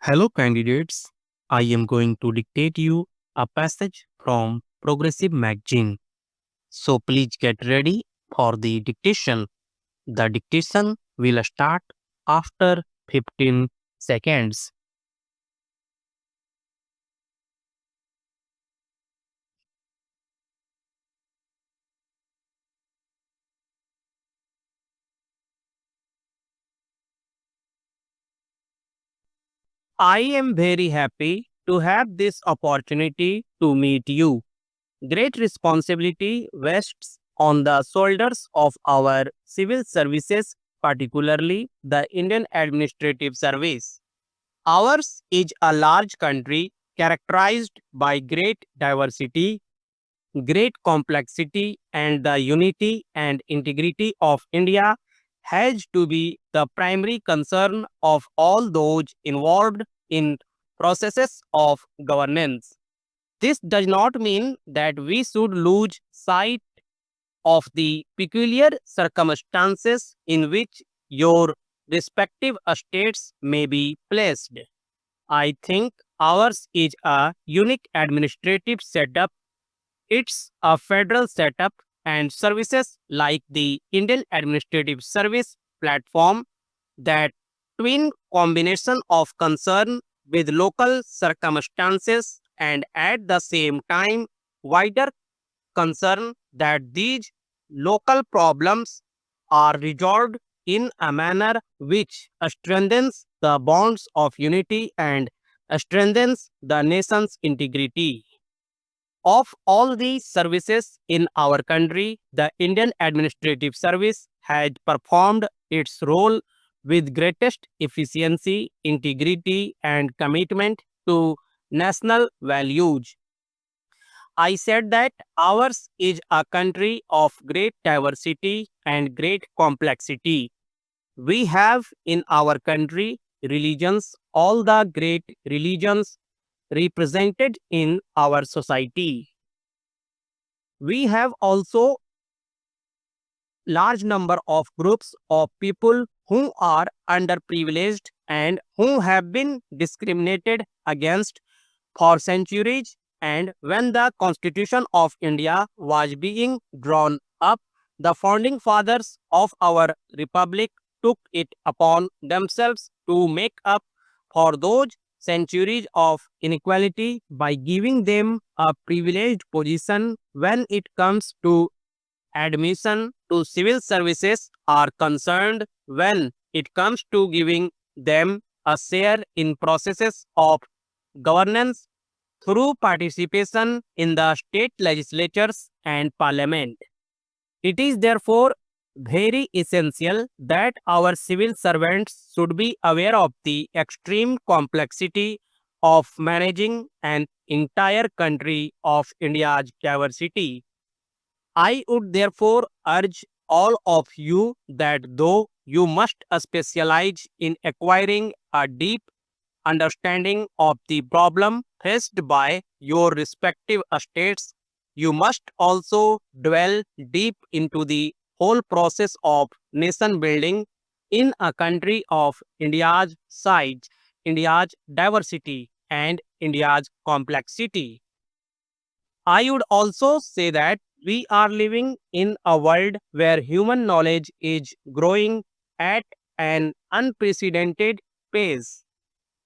Hello, candidates. I am going to dictate you a passage from Progressive Magazine. So please get ready for the dictation. The dictation will start after 15 seconds. I am very happy to have this opportunity to meet you. Great responsibility rests on the shoulders of our civil services, particularly the Indian Administrative Service. Ours is a large country characterized by great diversity, great complexity, and the unity and integrity of India has to be the primary concern of all those involved in processes of governance. This does not mean that we should lose sight of the peculiar circumstances in which your respective states may be placed. I think ours is a unique administrative setup. It's a federal setup, and services like the Indian Administrative Service platform, that twin combination of concern with local circumstances and at the same time wider concern that these local problems are resolved in a manner which strengthens the bonds of unity and strengthens the nation's integrity. Of all the services in our country, the Indian Administrative Service has performed its role with greatest efficiency, integrity, and commitment to national values. I said that ours is a country of great diversity and great complexity. We have in our country religions, all the great religions represented in our society. We have also large number of groups of people who are underprivileged and who have been discriminated against for centuries. And when the Constitution of India was being drawn up, the founding fathers of our republic took it upon themselves to make up for those centuries of inequality by giving them a privileged position when it comes to admission to civil services are concerned, when it comes to giving them a share in processes of governance through participation in the state legislatures and parliament. It is therefore very essential that our civil servants should be aware of the extreme complexity of managing an entire country of India's diversity. I would therefore urge all of you that though you must specialize in acquiring a deep understanding of the problem faced by your respective states, you must also dwell deep into the whole process of nation building in a country of India's size, India's diversity, and India's complexity. I would also say that we are living in a world where human knowledge is growing at an unprecedented pace.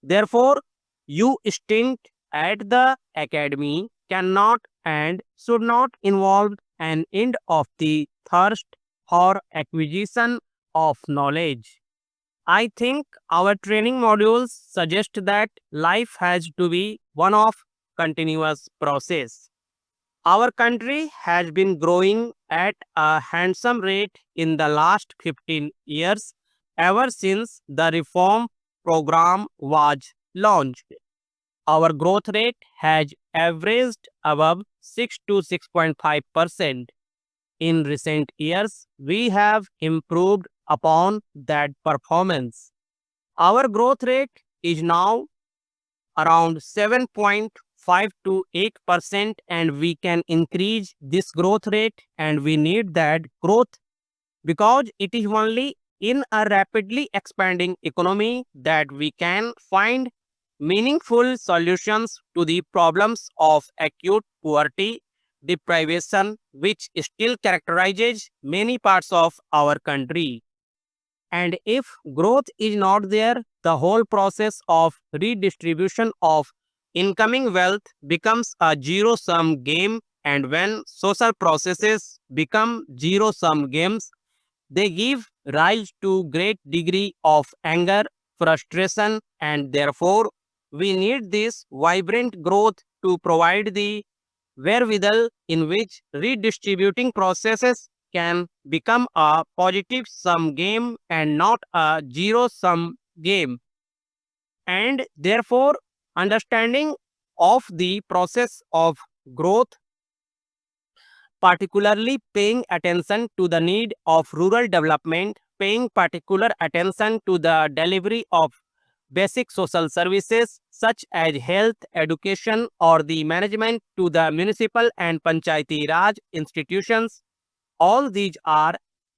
Therefore, you stint at the academy cannot and should not involve an end of the thirst for acquisition of knowledge. I think our training modules suggest that life has to be one of continuous process. Our country has been growing at a handsome rate in the last 15 years, ever since the reform program was launched. Our growth rate has averaged above 6 to 6.5%. In recent years, we have improved upon that performance. Our growth rate is now around 7.5 to 8%, and we can increase this growth rate, and we need that growth because it is only in a rapidly expanding economy that we can find meaningful solutions to the problems of acute poverty, deprivation, which still characterizes many parts of our country. And if growth is not there, the whole process of redistribution of incoming wealth becomes a zero sum game. And when social processes become zero sum games, they give rise to great degree of anger, frustration, and therefore we need this vibrant growth to provide the wherewithal in which redistributing processes can become a positive sum game and not a zero sum game. And therefore, understanding of the process of growth, particularly paying attention to the need of rural development, paying particular attention to the delivery of basic social services such as health, education, or the management to the municipal and panchayati raj institutions. All these are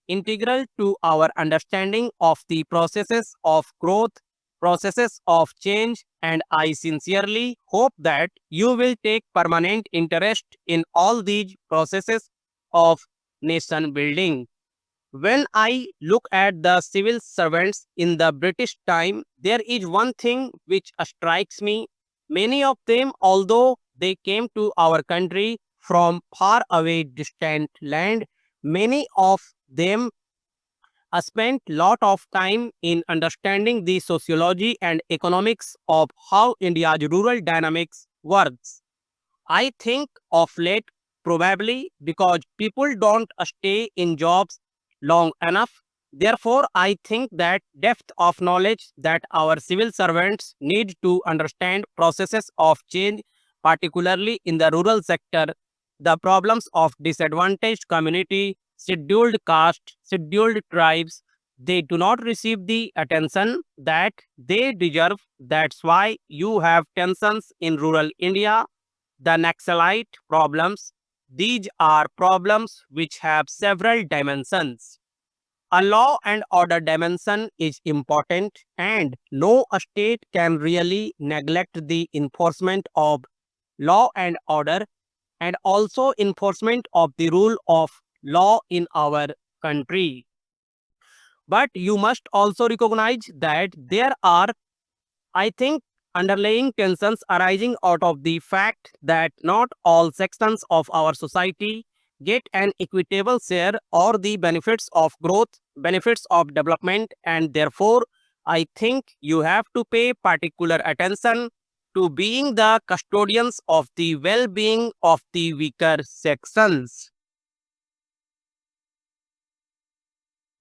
integral to our understanding of the processes of growth, processes of change, and I sincerely hope that you will take permanent interest in all these processes of nation building. When I look at the civil servants in the British time, there is one thing which strikes me. Many of them, although they came to our country from far away distant land, many of them spent lot of time in understanding the sociology and economics of how India's rural dynamics works. I think of late, probably because people don't stay in jobs long enough. Therefore, I think that depth of knowledge that our civil servants need to understand processes of change, particularly in the rural sector, the problems of disadvantaged community, scheduled caste, scheduled tribes, they do not receive the attention that they deserve. That's why you have tensions in rural India, the Naxalite problems. These are problems which have several dimensions. A law and order dimension is important, and no state can really neglect the enforcement of law and order and also enforcement of the rule of law in our country. But you must also recognize that there are, I think, underlying tensions arising out of the fact that not all sections of our society get an equitable share or the benefits of growth, benefits of development, and therefore, I think you have to pay particular attention to being the custodians of the well being of the weaker sections.